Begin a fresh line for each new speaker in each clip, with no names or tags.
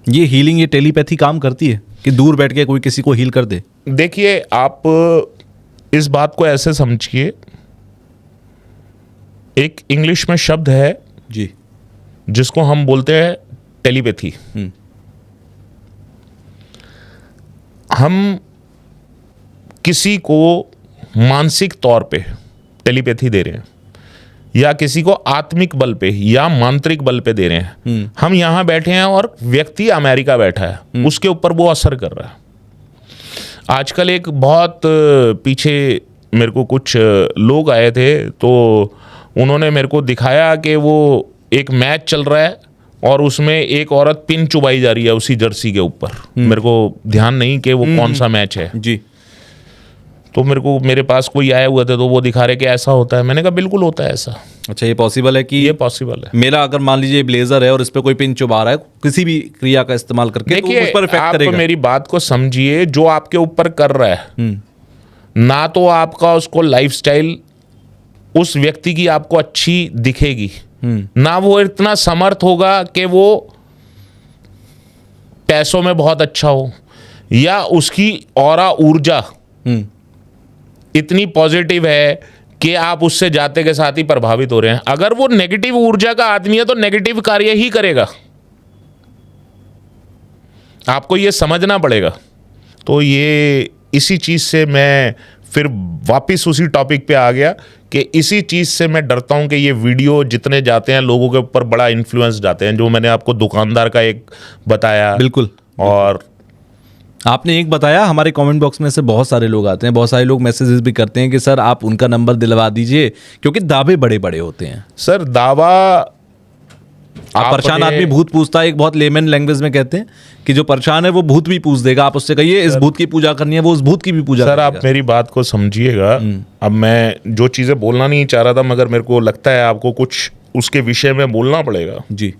ये हीलिंग, ये टेलीपैथी काम करती है कि दूर बैठ के कोई किसी को हील कर दे?
देखिए, आप इस बात को ऐसे समझिए, एक इंग्लिश में शब्द है
जी,
जिसको हम बोलते हैं टेलीपैथी। हम किसी को मानसिक तौर पे टेलीपैथी दे रहे हैं, या किसी को आत्मिक बल पे या मांत्रिक बल पे दे रहे हैं। हम यहां बैठे हैं और व्यक्ति अमेरिका बैठा है, उसके ऊपर वो असर कर रहा है। आजकल एक बहुत पीछे मेरे को कुछ लोग आए थे, तो उन्होंने मेरे को दिखाया कि वो एक मैच चल रहा है और उसमें एक औरत पिन चुबाई जा रही है उसी जर्सी के ऊपर। मेरे को ध्यान नहीं कि वो कौन सा मैच है
जी।
तो मेरे पास कोई आए हुए थे, तो वो दिखा रहे कि ऐसा होता है। मैंने कहा बिल्कुल होता है ऐसा।
अच्छा, ये पॉसिबल है कि
ये पॉसिबल है।
मेरा अगर मान लीजिए ब्लेजर है और इस पे कोई पिन चुबा रहा है किसी भी क्रिया का इस्तेमाल करके, तो उस पर इफेक्ट
आप
करेगा?
मेरी बात को समझिए, जो आपके ऊपर कर रहा है, ना तो आपका उसको लाइफस्टाइल उस व्यक्ति की आपको अच्छी दिखेगी, ना वो इतना समर्थ होगा कि वो पैसों में बहुत अच्छा हो, या उसकी ऑरा ऊर्जा इतनी पॉजिटिव है कि आप उससे जाते के साथ ही प्रभावित हो रहे हैं। अगर वो नेगेटिव ऊर्जा का आदमी है तो नेगेटिव कार्य ही करेगा, आपको ये समझना पड़ेगा। तो ये इसी चीज से मैं फिर वापस उसी टॉपिक पे आ गया कि इसी चीज से मैं डरता हूं कि ये वीडियो जितने जाते हैं लोगों के ऊपर बड़ा इन्फ्लुएंस जाते हैं। जो मैंने आपको दुकानदार का एक बताया,
बिल्कुल,
और
आपने एक बताया, हमारे कमेंट बॉक्स में से बहुत सारे लोग आते हैं, बहुत सारे लोग मैसेजेस भी करते हैं कि सर आप उनका नंबर दिलवा दीजिए, क्योंकि दावे बड़े बड़े होते हैं।
सर दावा,
आप परेशान आदमी भूत पूछता है, एक बहुत लेमन लैंग्वेज में कहते हैं कि जो परेशान है वो भूत भी पूछ देगा। आप उससे कहिए इस भूत की पूजा करनी है, वो उस भूत की भी पूजा
सर आप मेरी बात को समझिएगा। अब मैं जो चीजें बोलना नहीं चाह रहा था, मगर मेरे को लगता है आपको कुछ उसके विषय में बोलना पड़ेगा।
जी,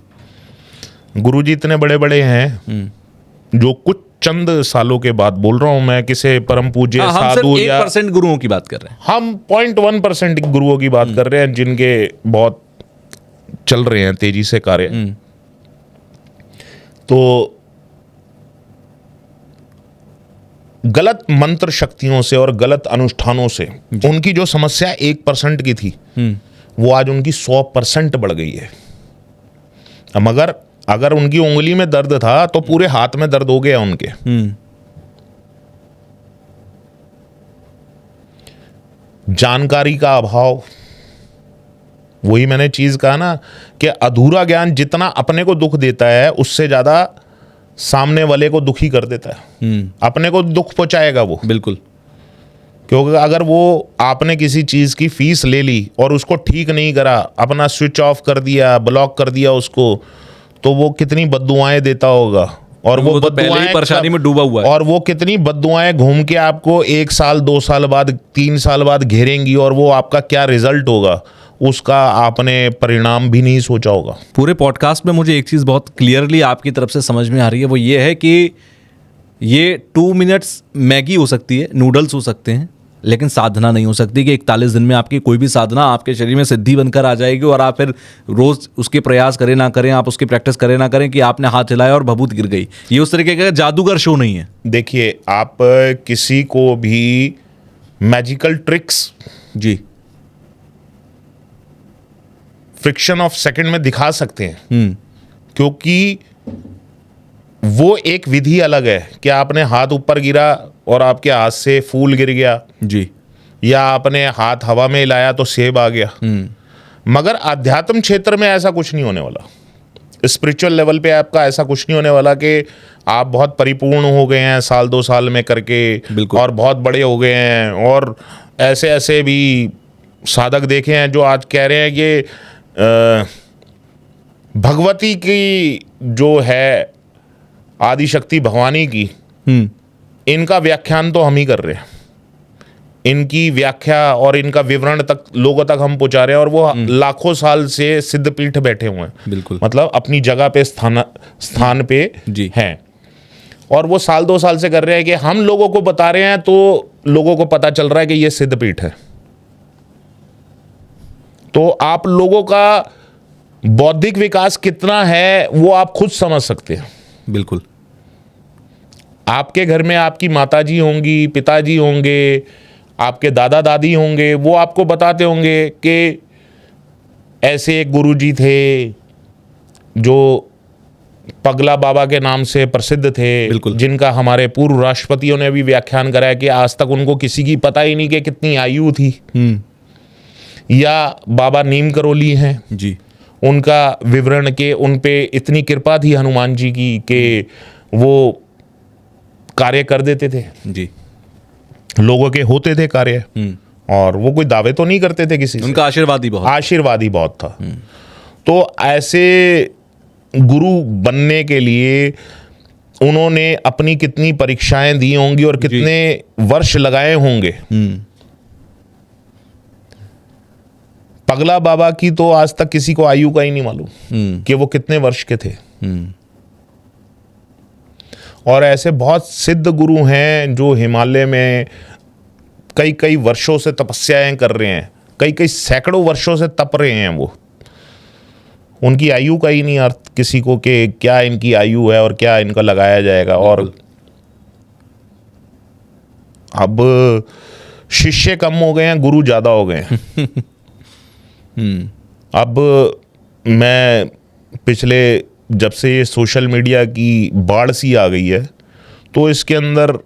गुरुजी इतने बड़े बड़े हैं, जो कुछ चंद सालों के बाद बोल रहा हूं मैं, किसी परम पूज्य साधु या
1% गुरुओं की बात कर रहे हैं,
हम 0.1% गुरुओं की बात कर रहे हैं, जिनके बहुत चल रहे हैं तेजी से कार्य। तो गलत मंत्र शक्तियों से और गलत अनुष्ठानों से उनकी जो समस्या 1% की थी, वो आज उनकी 100% बढ़ गई है। मगर अगर उनकी उंगली में दर्द था तो पूरे हाथ में दर्द हो गया उनके। जानकारी का अभाव, वही मैंने चीज कहा ना कि अधूरा ज्ञान जितना अपने को दुख देता है, उससे ज्यादा सामने वाले को दुखी कर देता है। अपने को दुख पहुंचाएगा वो,
बिल्कुल।
क्योंकि अगर वो आपने किसी चीज की फीस ले ली और उसको ठीक नहीं करा, अपना स्विच ऑफ कर दिया, ब्लॉक कर दिया उसको, तो वो कितनी बद्दुआएं देता होगा। और वो
तो पहले ही परेशानी में डूबा हुआ है।
और वो कितनी बद्दुआएं घूम के आपको 1 साल 2 साल बाद 3 साल बाद घेरेंगी, और वो आपका क्या रिजल्ट होगा उसका आपने परिणाम भी नहीं सोचा होगा।
पूरे पॉडकास्ट में मुझे एक चीज़ बहुत क्लियरली आपकी तरफ से समझ में आ रही है, वो ये है कि ये 2 मिनट्स मैगी हो सकती है, नूडल्स हो सकते हैं, लेकिन साधना नहीं हो सकती कि 41 दिन में आपकी कोई भी साधना आपके शरीर में सिद्धि बनकर आ जाएगी और आप फिर रोज उसके प्रयास करें ना करें, आप उसकी प्रैक्टिस करें ना करें, कि आपने हाथ हिलाया और भभूत गिर गई। ये उस तरीके का जादूगर शो नहीं है।
देखिए, आप किसी को भी मैजिकल ट्रिक्स
जी
फ्रिक्शन ऑफ सेकंड में दिखा सकते हैं, क्योंकि वो एक विधि अलग है कि आपने हाथ ऊपर गिरा और आपके हाथ से फूल गिर गया
जी,
या आपने हाथ हवा में हिलाया तो सेब आ गया। मगर आध्यात्म क्षेत्र में ऐसा कुछ नहीं होने वाला। स्पिरिचुअल लेवल पे आपका ऐसा कुछ नहीं होने वाला कि आप बहुत परिपूर्ण हो गए हैं साल 2 साल में करके और बहुत बड़े हो गए हैं। और ऐसे ऐसे भी साधक देखे हैं जो आज कह रहे हैं कि भगवती की जो है आदिशक्ति भवानी की, इनका व्याख्यान तो हम ही कर रहे हैं, इनकी व्याख्या और इनका विवरण तक लोगों तक हम पहुंचा रहे हैं, और वो लाखों साल से सिद्धपीठ बैठे हुए हैं।
बिल्कुल,
मतलब अपनी जगह पे स्थान पे हैं, और वो साल 2 साल से कर रहे हैं कि हम लोगों को बता रहे हैं, तो लोगों को पता चल रहा है कि ये सिद्धपीठ है। तो आप लोगों का बौद्धिक विकास कितना है वो आप खुद समझ सकते हैं।
बिल्कुल।
आपके घर में आपकी माताजी होंगी, पिताजी होंगे, आपके दादा दादी होंगे, वो आपको बताते होंगे कि ऐसे एक गुरुजी थे जो पगला बाबा के नाम से प्रसिद्ध थे,
बिल्कुल।
जिनका हमारे पूर्व राष्ट्रपतियों ने भी व्याख्यान कराया कि आज तक उनको किसी की पता ही नहीं कि कितनी आयु थी। या बाबा नीम करोली हैं
जी।
उनका विवरण के उन पे इतनी कृपा थी हनुमान जी की कि वो कार्य कर देते थे,
जी।
लोगों के होते थे कार्य, और वो कोई दावे तो नहीं करते थे किसी से,
उनका आशीर्वादी बहुत।
आशीर्वादी बहुत था। तो ऐसे गुरु बनने के लिए उन्होंने अपनी कितनी परीक्षाएं दी होंगी और कितने वर्ष लगाए होंगे। पगला बाबा की तो आज तक किसी को आयु का ही नहीं मालूम कि वो कितने वर्ष के थे। और ऐसे बहुत सिद्ध गुरु हैं जो हिमालय में कई कई वर्षों से तपस्याएं कर रहे हैं, कई कई सैकड़ों वर्षों से तप रहे हैं। वो उनकी आयु का ही नहीं अर्थ किसी को कि क्या इनकी आयु है और क्या इनका लगाया जाएगा। और अब शिष्य कम हो गए हैं, गुरु ज़्यादा हो गए हैं। अब मैं पिछले जब से ये सोशल मीडिया की बाढ़ सी आ गई है, तो इसके अंदर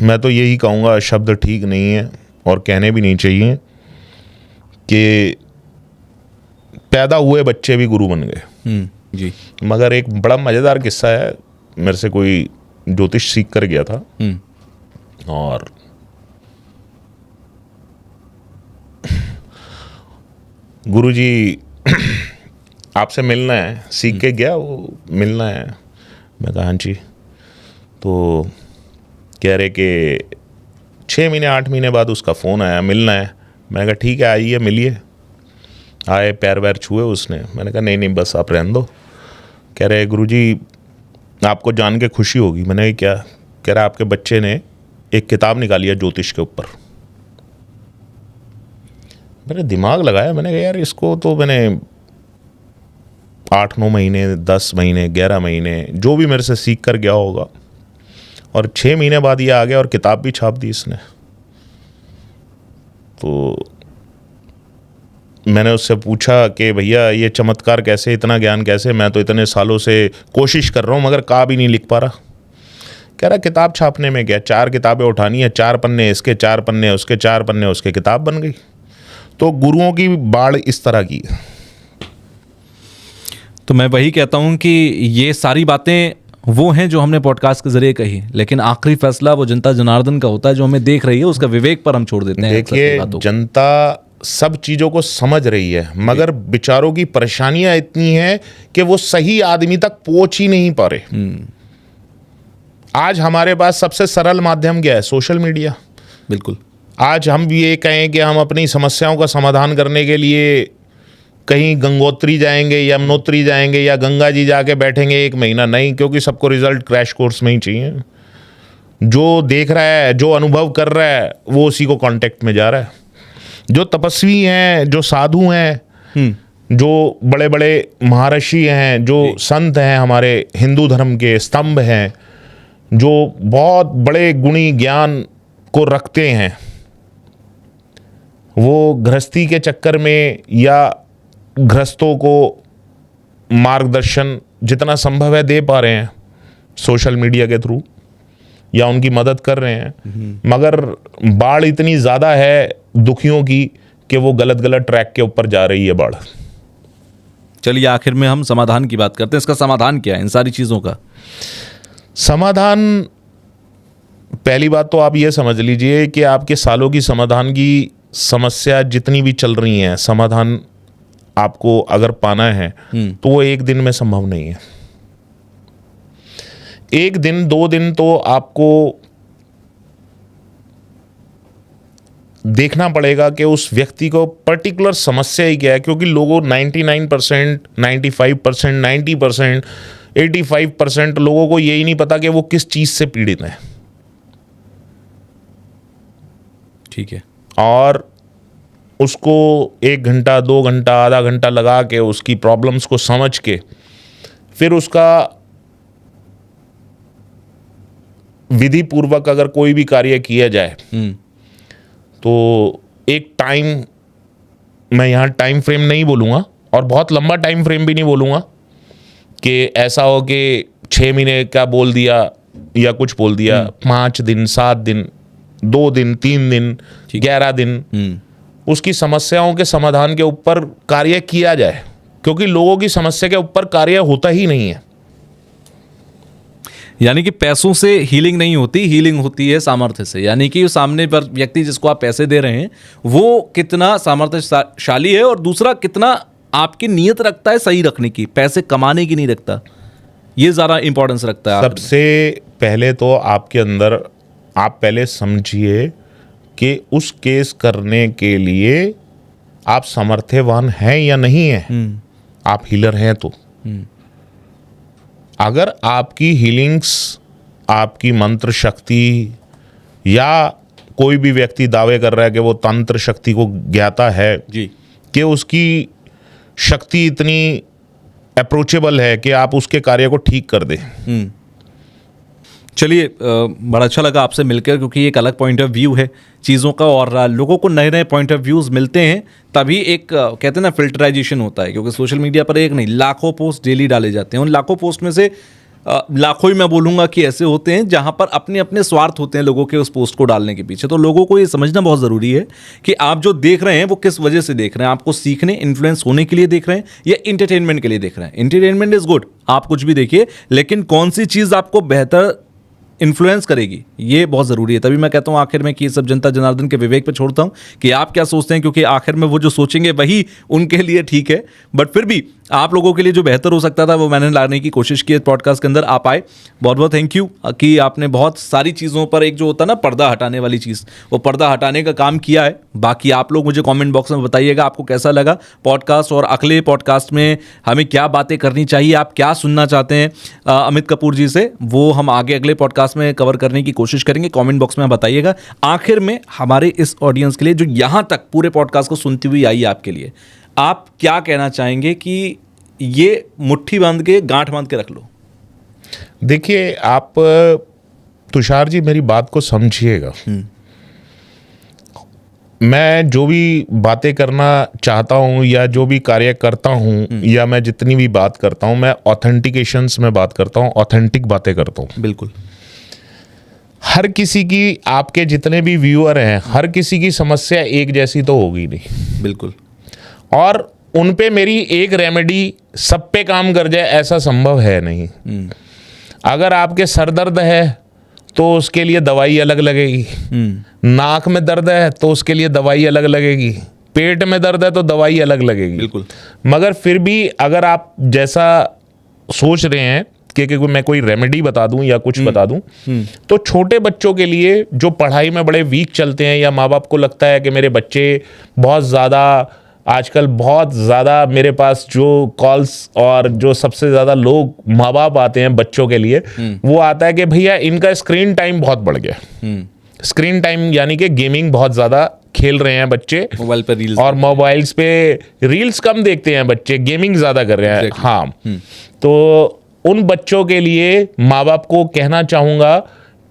मैं तो यही कहूँगा, शब्द ठीक नहीं है और कहने भी नहीं चाहिए, कि पैदा हुए बच्चे भी गुरु बन गए।
जी।
मगर एक बड़ा मज़ेदार किस्सा है, मेरे से कोई ज्योतिष सीख कर गया था, और गुरुजी आपसे मिलना है, सीख के गया, वो मिलना है। मैं कहा हाँ जी। तो कह रहे कि 6 महीने 8 महीने बाद उसका फ़ोन आया, मिलना है। मैंने कहा ठीक है आइए मिलिए। आए, पैर वैर छुए उसने। मैंने कहा नहीं नहीं बस आप रहने दो। कह रहे गुरुजी आपको जान के खुशी होगी। मैंने क्या? कह रहा आपके बच्चे ने एक किताब निकाली है ज्योतिष के ऊपर। मैंने दिमाग लगाया, मैंने कहा यार इसको तो मैंने 8-9 महीने 10 महीने 11 महीने जो भी मेरे से सीख कर गया होगा, और 6 महीने बाद ये आ गया और किताब भी छाप दी इसने। तो मैंने उससे पूछा कि भैया ये चमत्कार कैसे, इतना ज्ञान कैसे? मैं तो इतने सालों से कोशिश कर रहा हूँ मगर का भी नहीं लिख पा रहा। कह रहा किताब छापने में क्या, 4 किताबें उठानी है, 4 पन्ने इसके, 4 पन्ने उसके, 4 पन्ने उसके, किताब बन गई। तो गुरुओं की बाढ़ इस तरह की है।
तो मैं वही कहता हूँ कि ये सारी बातें वो हैं जो हमने पॉडकास्ट के जरिए कही, लेकिन आखिरी फैसला वो जनता जनार्दन का होता है जो हमें देख रही है, उसका विवेक पर हम छोड़ देते हैं।
देखिए जनता सब चीज़ों को समझ रही है, मगर विचारों की परेशानियां इतनी हैं कि वो सही आदमी तक पहुंच ही नहीं पा रहे। आज हमारे पास सबसे सरल माध्यम क्या है? Social media.
बिल्कुल।
आज हम भी ये कहें कि हम अपनी समस्याओं का समाधान करने के लिए कहीं गंगोत्री जाएंगे, यमुनोत्री जाएंगे, या गंगा जी जाके बैठेंगे 1 महीना, नहीं, क्योंकि सबको रिजल्ट क्रैश कोर्स में ही चाहिए। जो देख रहा है, जो अनुभव कर रहा है, वो उसी को कांटेक्ट में जा रहा है। जो तपस्वी हैं, जो साधु हैं, जो बड़े बड़े महर्षि हैं, जो संत हैं, हमारे हिंदू धर्म के स्तंभ हैं, जो बहुत बड़े गुणी ज्ञान को रखते हैं, वो गृहस्थी के चक्कर में या गृहस्थों को मार्गदर्शन जितना संभव है दे पा रहे हैं सोशल मीडिया के थ्रू, या उनकी मदद कर रहे हैं। मगर बाढ़ इतनी ज़्यादा है दुखियों की कि वो गलत गलत ट्रैक के ऊपर जा रही है बाढ़।
चलिए आखिर में हम समाधान की बात करते हैं। इसका समाधान क्या है इन सारी चीज़ों का?
समाधान, पहली बात तो आप ये समझ लीजिए कि आपके सालों की समाधान की समस्या जितनी भी चल रही हैं, समाधान आपको अगर पाना है तो वो 1 दिन में संभव नहीं है। 1 दिन 2 दिन तो आपको देखना पड़ेगा कि उस व्यक्ति को पर्टिकुलर समस्या ही क्या है, क्योंकि लोगों 99%, 95%, 90%, 85% लोगों को यही नहीं पता कि वो किस चीज़ से पीड़ित हैं।
ठीक है।
और उसको 1 घंटा 2 घंटा आधा घंटा लगा के उसकी प्रॉब्लम्स को समझ के फिर उसका विधि पूर्वक अगर कोई भी कार्य किया जाए तो एक टाइम, मैं यहाँ टाइम फ्रेम नहीं बोलूँगा और बहुत लंबा टाइम फ्रेम भी नहीं बोलूँगा कि ऐसा हो कि 6 महीने का बोल दिया या कुछ बोल दिया, 5 दिन 7 दिन 2 दिन 3 दिन 11 दिन उसकी समस्याओं के समाधान के ऊपर कार्य किया जाए, क्योंकि लोगों की समस्या के ऊपर कार्य होता ही नहीं है।
यानी कि पैसों से हीलिंग नहीं होती, हीलिंग होती है सामर्थ्य से। यानी कि सामने पर व्यक्ति जिसको आप पैसे दे रहे हैं वो कितना सामर्थ्यशाली है और दूसरा कितना आपकी नीयत रखता है सही रखने की, पैसे कमाने की नहीं रखता, ये ज़्यादा इंपॉर्टेंस रखता है।
सबसे पहले तो आपके अंदर आप पहले समझिए कि उस केस करने के लिए आप समर्थ्यवान हैं या नहीं हैं। आप हीलर हैं तो अगर आपकी हीलिंग्स, आपकी मंत्र शक्ति, या कोई भी व्यक्ति दावे कर रहा है कि वो तंत्र शक्ति को ज्ञाता है
जी,
कि उसकी शक्ति इतनी अप्रोचेबल है कि आप उसके कार्य को ठीक कर दें।
चलिए, बड़ा अच्छा लगा आपसे मिलकर, क्योंकि एक अलग पॉइंट ऑफ व्यू है चीज़ों का और लोगों को नए नए पॉइंट ऑफ व्यूज़ मिलते हैं, तभी एक कहते हैं ना फिल्टराइजेशन होता है। क्योंकि सोशल मीडिया पर एक नहीं लाखों पोस्ट डेली डाले जाते हैं, उन लाखों पोस्ट में से लाखों ही मैं बोलूँगा कि ऐसे होते हैं जहाँ पर अपने अपने स्वार्थ होते हैं लोगों के उस पोस्ट को डालने के पीछे। तो लोगों को ये समझना बहुत ज़रूरी है कि आप जो देख रहे हैं वो किस वजह से देख रहे हैं। आपको सीखने, इन्फ्लुएंस होने के लिए देख रहे हैं या इंटरटेनमेंट के लिए देख रहे हैं। इंटरटेनमेंट इज़ गुड, आप कुछ भी देखिए, लेकिन कौन सी चीज़ आपको बेहतर इन्फ्लुएंस करेगी ये बहुत ज़रूरी है। तभी मैं कहता हूँ आखिर में कि ये सब जनता जनार्दन के विवेक पे छोड़ता हूँ कि आप क्या सोचते हैं, क्योंकि आखिर में वो जो सोचेंगे वही उनके लिए ठीक है। बट फिर भी आप लोगों के लिए जो बेहतर हो सकता था वो मैंने लाने की कोशिश की है पॉडकास्ट के अंदर। आप आए, बहुत बहुत थैंक यू कि आपने बहुत सारी चीज़ों पर एक जो होता है ना पर्दा हटाने वाली चीज़, वो पर्दा हटाने का काम किया है। बाकी आप लोग मुझे कमेंट बॉक्स में बताइएगा आपको कैसा लगा पॉडकास्ट, और अगले पॉडकास्ट में हमें क्या बातें करनी चाहिए, आप क्या सुनना चाहते हैं अमित कपूर जी से, वो हम आगे अगले पॉडकास्ट में कवर करने की कोशिश करेंगे। कमेंट बॉक्स में बताइएगा। आखिर में हमारे इस ऑडियंस के लिए जो यहाँ तक पूरे पॉडकास्ट को सुनती हुई आई है, आपके लिए आप क्या कहना चाहेंगे कि ये मुट्ठी बांध के, गांठ बांध के रख लो?
देखिए, आप तुषार जी मेरी बात को समझिएगा। मैं जो भी बातें करना चाहता हूँ या जो भी कार्य करता हूँ या मैं जितनी भी बात करता हूँ, मैं ऑथेंटिकेशंस में बात करता हूँ, ऑथेंटिक बातें करता हूँ।
बिल्कुल।
हर किसी की, आपके जितने भी व्यूअर हैं, हर किसी की समस्या एक जैसी तो होगी नहीं।
बिल्कुल।
और उन पे मेरी एक रेमेडी सब पे काम कर जाए ऐसा संभव है नहीं। अगर आपके सर दर्द है तो उसके लिए दवाई अलग लगेगी, नाक में दर्द है तो उसके लिए दवाई अलग लगेगी, पेट में दर्द है तो दवाई अलग लगेगी।
बिल्कुल।
मगर फिर भी अगर आप जैसा सोच रहे हैं कि मैं कोई रेमेडी बता दूं या कुछ बता दूं, तो छोटे बच्चों के लिए जो पढ़ाई में बड़े वीक चलते हैं, या माँ बाप को लगता है कि मेरे बच्चे बहुत ज़्यादा, आजकल बहुत ज़्यादा मेरे पास जो कॉल्स और जो सबसे ज़्यादा लोग माँ बाप आते हैं बच्चों के लिए, वो आता है कि भैया इनका स्क्रीन टाइम बहुत बढ़ गया। स्क्रीन टाइम यानी कि गेमिंग बहुत ज़्यादा खेल रहे हैं बच्चे,
मोबाइल पर रील्स, और
मोबाइल्स पे रील्स कम देखते हैं बच्चे, गेमिंग ज़्यादा कर रहे हैं। हाँ, तो उन बच्चों के लिए माँ बाप को कहना चाहूँगा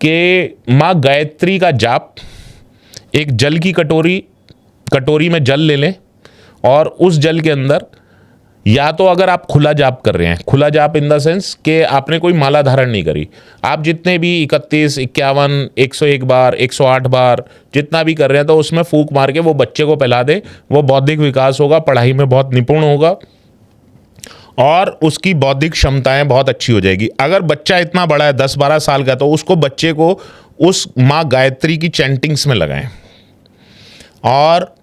कि माँ गायत्री का जाप, एक जल की कटोरी में जल ले लें, और उस जल के अंदर, या तो अगर आप खुला जाप कर रहे हैं, खुला जाप इन द सेंस कि आपने कोई माला धारण नहीं करी, आप जितने भी 31, 51, 101 बार, 108 बार जितना भी कर रहे हैं, तो उसमें फूंक मार के वो बच्चे को पिला दे, वो बौद्धिक विकास होगा, पढ़ाई में बहुत निपुण होगा और उसकी बौद्धिक क्षमताएं बहुत अच्छी हो जाएगी। अगर बच्चा इतना बड़ा है 10-12 साल का, तो उसको बच्चे को उस माँ गायत्री की चैंटिंग्स में लगाएं। और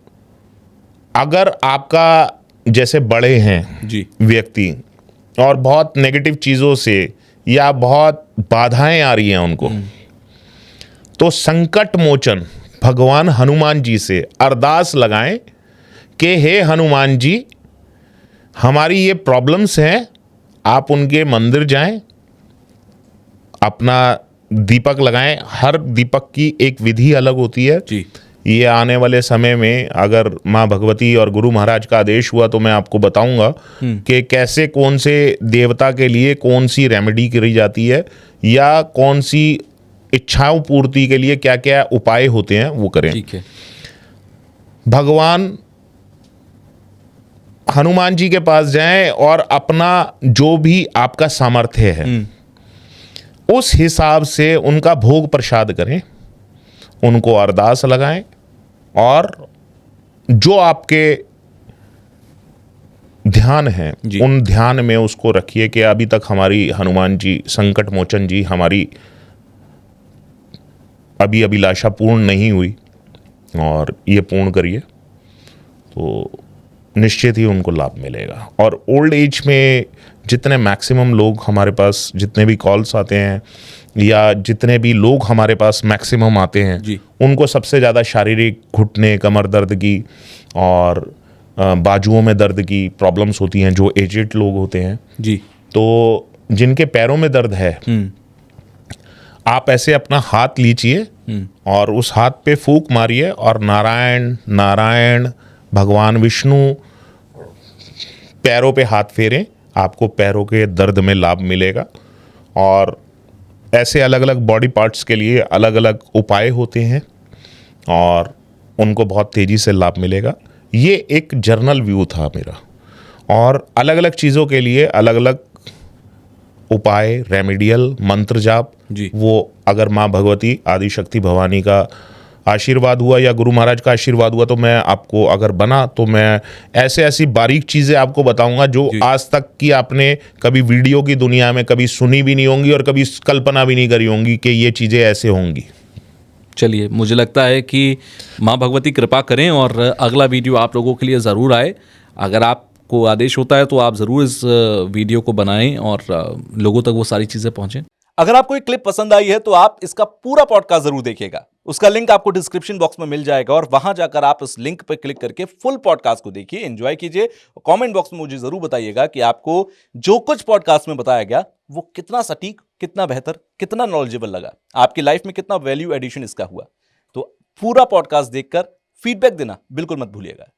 अगर आपका जैसे बड़े हैं
जी
व्यक्ति और बहुत नेगेटिव चीज़ों से या बहुत बाधाएं आ रही हैं उनको, तो संकट मोचन भगवान हनुमान जी से अरदास लगाएं कि हे हनुमान जी, हमारी ये प्रॉब्लम्स हैं, आप उनके मंदिर जाएं, अपना दीपक लगाएं। हर दीपक की एक विधि अलग होती है
जी।
ये आने वाले समय में अगर माँ भगवती और गुरु महाराज का आदेश हुआ तो मैं आपको बताऊंगा कि कैसे कौन से देवता के लिए कौन सी रेमेडी करी जाती है या कौन सी इच्छाओं पूर्ति के लिए क्या क्या उपाय होते हैं वो करें।
ठीक है।
भगवान हनुमान जी के पास जाएं और अपना जो भी आपका सामर्थ्य है उस हिसाब से उनका भोग प्रसाद करें, उनको अरदास लगाएं और जो आपके ध्यान है उन ध्यान में उसको रखिए कि अभी तक हमारी हनुमान जी संकट मोचन जी हमारी अभी अभिलाषा पूर्ण नहीं हुई और ये पूर्ण करिए तो निश्चित ही उनको लाभ मिलेगा। और ओल्ड एज में जितने मैक्सिमम लोग हमारे पास, जितने भी कॉल्स आते हैं या जितने भी लोग हमारे पास मैक्सिमम आते हैं उनको सबसे ज़्यादा शारीरिक घुटने कमर दर्द की और बाजुओं में दर्द की प्रॉब्लम्स होती हैं जो एजेड लोग होते हैं जी। तो जिनके पैरों में दर्द है आप ऐसे अपना हाथ लीजिए और उस हाथ पे फूंक मारिए और नारायण नारायण भगवान विष्णु पैरों पे हाथ फेरें, आपको पैरों के दर्द में लाभ मिलेगा। और ऐसे अलग अलग बॉडी पार्ट्स के लिए अलग अलग उपाय होते हैं और उनको बहुत तेज़ी से लाभ मिलेगा। ये एक जर्नल व्यू था मेरा और अलग अलग चीज़ों के लिए अलग अलग उपाय, रेमेडियल मंत्र जाप, वो अगर माँ भगवती आदिशक्ति भवानी का आशीर्वाद हुआ या गुरु महाराज का आशीर्वाद हुआ तो मैं आपको अगर बना तो मैं ऐसे ऐसी बारीक चीज़ें आपको बताऊंगा जो आज तक की आपने कभी वीडियो की दुनिया में कभी सुनी भी नहीं होंगी और कभी कल्पना भी नहीं करी होंगी कि ये चीज़ें ऐसे होंगी।
चलिए, मुझे लगता है कि माँ भगवती कृपा करें और अगला वीडियो आप लोगों के लिए ज़रूर आए। अगर आपको आदेश होता है तो आप ज़रूर इस वीडियो को बनाएं और लोगों तक वो सारी चीज़ें पहुँचें। अगर आपको एक क्लिप पसंद आई है तो आप इसका पूरा पॉडकास्ट जरूर देखिएगा। उसका लिंक आपको डिस्क्रिप्शन बॉक्स में मिल जाएगा और वहां जाकर आप उस लिंक पर क्लिक करके फुल पॉडकास्ट को देखिए, एंजॉय कीजिए। कमेंट बॉक्स में मुझे जरूर बताइएगा कि आपको जो कुछ पॉडकास्ट में बताया गया वो कितना सटीक, कितना बेहतर, कितना नॉलेजेबल लगा, आपकी लाइफ में कितना वैल्यू एडिशन इसका हुआ। तो पूरा पॉडकास्ट देखकर फीडबैक देना बिल्कुल मत भूलिएगा।